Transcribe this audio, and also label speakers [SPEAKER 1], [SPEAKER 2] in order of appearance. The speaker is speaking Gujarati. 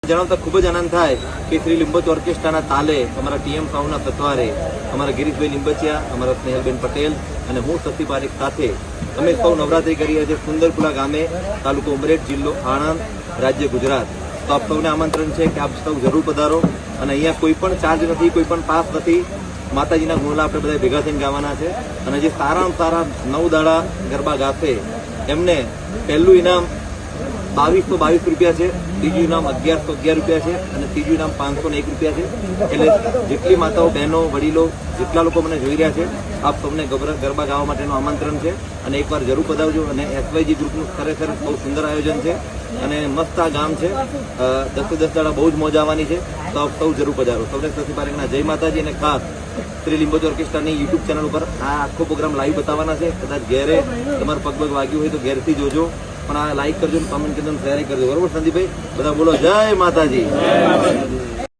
[SPEAKER 1] જણાવતા ખૂબ જ આનંદ થાય કે શ્રી લીંબચ ઓર્કેસ્ટ્રાના તાલે અમારા ટીએમ સાઉના સથવારે અમારા ગિરીશભાઈ લીંબચિયા, અમારા સ્નેહલબેન પટેલ અને હું શશી પારેખ સાથે અમે સૌ નવરાત્રી કરીએ છીએ સુંદરપુરા ગામે, તાલુકો ઉમરેઠ, જિલ્લો આણંદ, રાજ્ય ગુજરાત. તો આપ સૌને આમંત્રણ છે કે આપ સૌ જરૂર પધારો. અને અહીંયા કોઈ પણ ચાર્જ નથી, કોઈ પણ પાસ નથી. માતાજીના ગુણલા આપણે બધા ભેગા થઈને ગાવાના છે. અને જે સારામાં સારા 9 દાડા ગરબા ગાશે એમને પહેલું ઇનામ 2222 રૂપિયા છે, બીજું ઇનામ 1111 રૂપિયા છે અને ત્રીજું ઇનામ 501 રૂપિયા છે. એટલે જેટલી માતાઓ, બહેનો, વડીલો, જેટલા લોકો મને જોઈ રહ્યા છે, આપ સૌને ગરબા ગાવા માટેનું આમંત્રણ છે. અને એકવાર જરૂર પધારજો. અને એસવાયજી ગ્રુપનું ખરેખર બહુ સુંદર આયોજન છે અને મસ્ત આ ગામ છે. 10 દાડા બહુ જ મોજ આવવાની છે. તો આપ સૌ જરૂર પધારો. સૌને શશી પારેખના જય માતાજી. અને ખાસ શ્રી લીંબચ ઓર્કેસ્ટ્રાની યુટ્યુબ ચેનલ ઉપર આ આખો પ્રોગ્રામ લાઈવ બતાવવાના છે. કદાચ ઘેરે તમારે પગ વાગ્યું હોય તો ઘેરથી જોજો, પણ આ લાઈક કરજો, કમેન્ટ કરજો, શેર કરજો. બરોબર સંદીપભાઈ? બધા બોલો જય માતાજી.